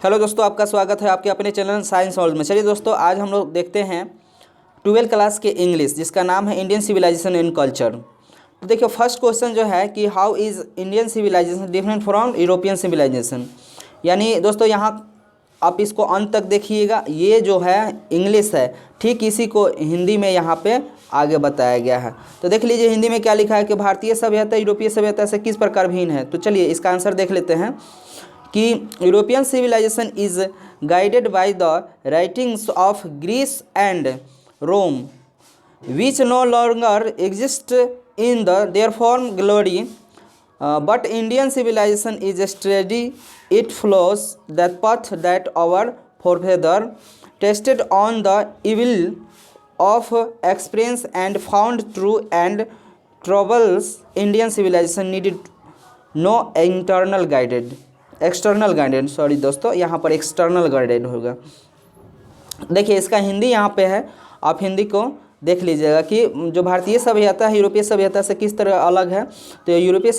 Hello दोस्तों, आपका स्वागत है आपके अपने चैनल साइंस वर्ल्ड में। चलिए दोस्तों, आज हम लोग देखते हैं 12th क्लास के इंग्लिश, जिसका नाम है इंडियन सिविलाइजेशन एंड कल्चर। तो देखिए, फर्स्ट क्वेश्चन जो है कि how is Indian civilization different from European civilization. यानी दोस्तों, यहाँ आप इसको अंत तक देखिएगा। ये जो है इंग्लिश है, ठीक इसी को हिंदी में यहाँ पे आगे बताया गया है। तो देख लीजिए हिंदी में क्या लिखा है कि भारतीय सभ्यता यूरोपीय सभ्यता से किस प्रकार भिन्न है। तो चलिए इसका आंसर देख लेते हैं कि European civilization is guided by the writings of Greece and Rome which no longer exist in their form glory, but Indian civilization is steady. It follows that path that our forefather tested on the evil of experience and found true and troubles. Indian civilization needed no external guidance sorry दोस्तों, यहाँ पर external guided होगा। देखिए इसका हिंदी यहाँ पे है, आप हिंदी को देख लीजिएगा कि जो भारतीय सभ्यता है यूरोपीय सभ्यता से किस तरह अलग है। तो यूरोपीय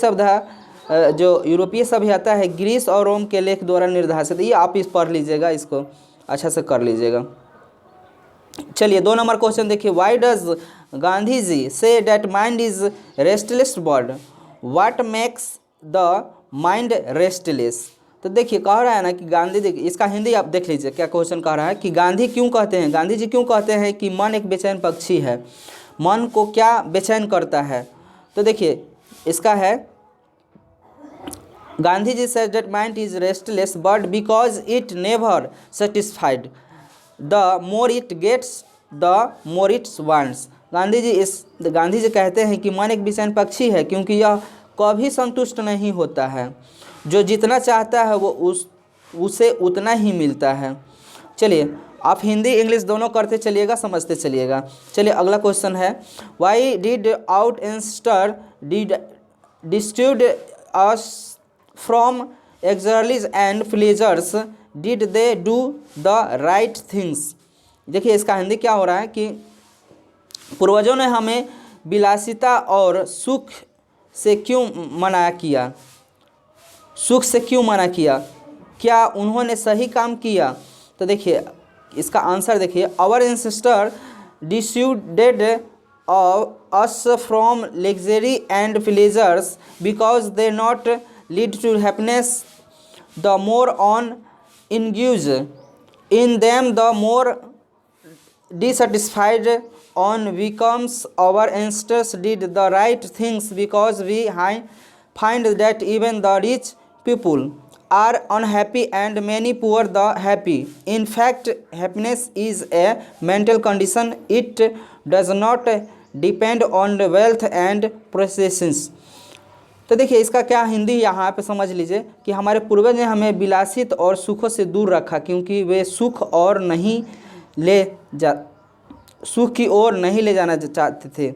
सभ्यता है ग्रीस और रोम के लेख द्वारा निर्धारित। ये आप इस पढ़ लीजिएगा, इसको अच्छा से कर लीजिएगा। चलिए 2 नंबर क्वेश्चन देखिए, why does Gandhi ji say that mind is restless bird, what makes the mind restless. तो देखिए कह रहा है ना कि गांधी जी, इसका हिंदी आप देख लीजिए क्या क्वेश्चन कह रहा है कि गांधी जी क्यों कहते हैं कि मन एक बेचैन पक्षी है, मन को क्या बेचैन करता है। तो देखिए इसका है, Gandhi ji said that mind is restless bird because it never satisfied, the more it gets the more its wants. Gandhi ji कहते हैं कि मन एक बेचैन पक्षी है क्योंकि यह कभी संतुष्ट नहीं होता है, जो जितना चाहता है वो उसे उतना ही मिलता है। चलिए आप हिंदी इंग्लिश दोनों करते चलिएगा, समझते चलिएगा। चलिए अगला क्वेश्चन है, why did our ancestors dissuade us from luxuries and pleasures, did they do the right things. देखिए इसका हिंदी क्या हो रहा है कि पूर्वजों ने हमें विलासिता और सुख से क्यों मना किया, क्या उन्होंने सही काम किया। तो देखिए इसका आंसर देखिए, our ancestors dissuaded us from luxury and pleasures because they not lead to happiness, the more one indulges in them the more dissatisfied on becomes. Our ancestors did the right things because we find that even the rich people are unhappy and many poor the happy. In fact, happiness is a mental condition. It does not depend on the wealth and possessions. तो देखिए इसका क्या हिंदी यहाँ पे समझ लीजिए कि हमारे पूर्वज ने हमें विलासित और सुखों से दूर रखा क्योंकि वे सुख की ओर नहीं ले जाना चाहते थे।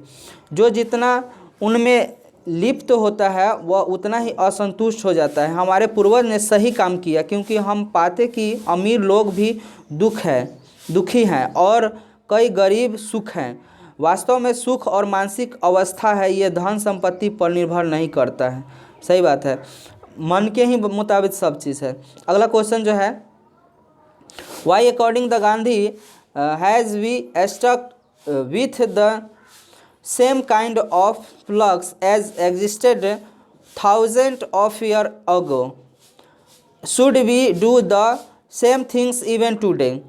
जो जितना उनमें लिप्त होता है वह उतना ही असंतुष्ट हो जाता है। हमारे पूर्वज ने सही काम किया क्योंकि हम पाते कि अमीर लोग भी दुखी हैं और कई गरीब सुख हैं। वास्तव में सुख और मानसिक अवस्था है, ये धन संपत्ति पर निर्भर नहीं करता है। सही बात है, मन के ही मुताबिक सब चीज़ है। अगला क्वेश्चन जो है, why according the Gandhi has we stuck with the same kind of flux as existed thousand of year ago, should we do the same things even today.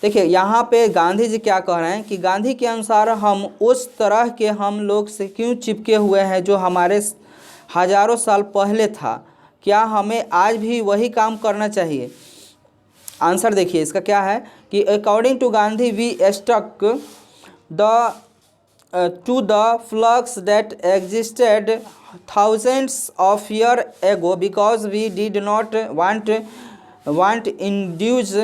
देखिए यहाँ पे गांधी जी क्या कह रहे हैं कि गांधी के अनुसार हम उस तरह के हम लोग से क्यों चिपके हुए हैं जो हमारे हजारों साल पहले था, क्या हमें आज भी वही काम करना चाहिए। आंसर देखिए इसका क्या है कि according to Gandhi we stuck to the flux that existed thousands of year ago because we did not want indulge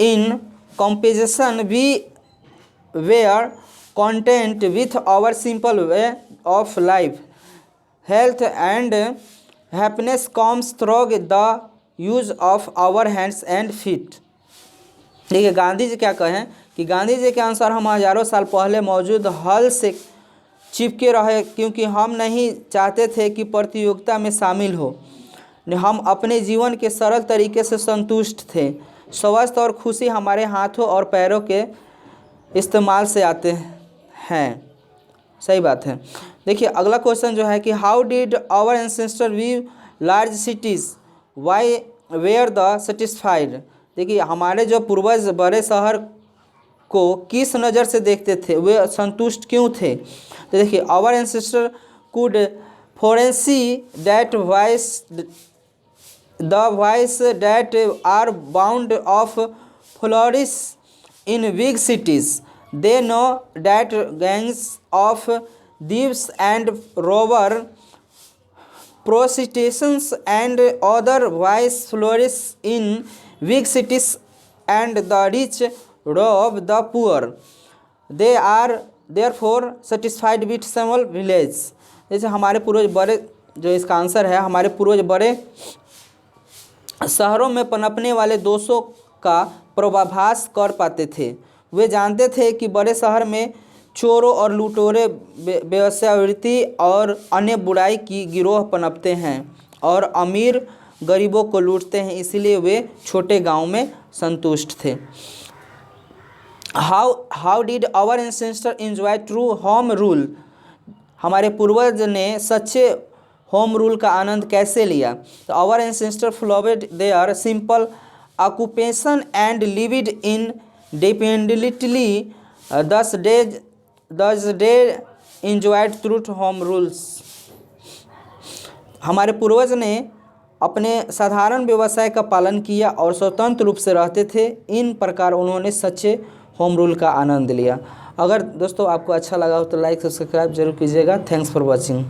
in compensation. We were content with our simple way of life. Health and happiness comes through the use of our hands and feet. देखिए गांधी जी क्या कहें कि गांधी जी के अनुसार हम हजारों साल पहले मौजूद हल से चिपके रहे क्योंकि हम नहीं चाहते थे कि प्रतियोगिता में शामिल हो। हम अपने जीवन के सरल तरीके से संतुष्ट थे। स्वास्थ्य और खुशी हमारे हाथों और पैरों के इस्तेमाल से आते हैं। सही बात है। देखिए अगला क्वेश्चन जो है कि how did our ancestor weave large cities why were the satisfied. देखिए हमारे जो पूर्वज बड़े शहर को किस नज़र से देखते थे, वे संतुष्ट क्यों थे। तो देखिए our ancestors could foresee that vice the vice that are bound of flourish in big cities. They know that gangs of thieves and robber prostitutions and other vice flourish in big cities and the rich rob the poor. They are therefore satisfied with small village। जैसे हमारे पूर्वज बड़े, जो इसका answer है, हमारे पूर्वज बड़े शहरों में पनपने वाले दोषों का पूर्वाभास कर पाते थे। वे जानते थे कि बड़े शहर में चोरों और लुटेरे वेश्यावृत्ति और अन्य बुराई की गिरोह पनपते हैं और अमीर गरीबों को लूटते हैं, इसलिए वे छोटे गांव में संतुष्ट थे। How did our ancestor enjoy true home rule. हमारे पूर्वज ने सच्चे होम रूल का आनंद कैसे लिया। तो our ancestor followed their simple occupation and lived independently thus they enjoyed truth home rules। हमारे पूर्वज ने अपने साधारण व्यवसाय का पालन किया और स्वतंत्र रूप से रहते थे। इन प्रकार उन्होंने सच्चे होम रूल का आनंद लिया। अगर दोस्तों आपको अच्छा लगा हो तो लाइक सब्सक्राइब जरूर कीजिएगा। Thanks for watching.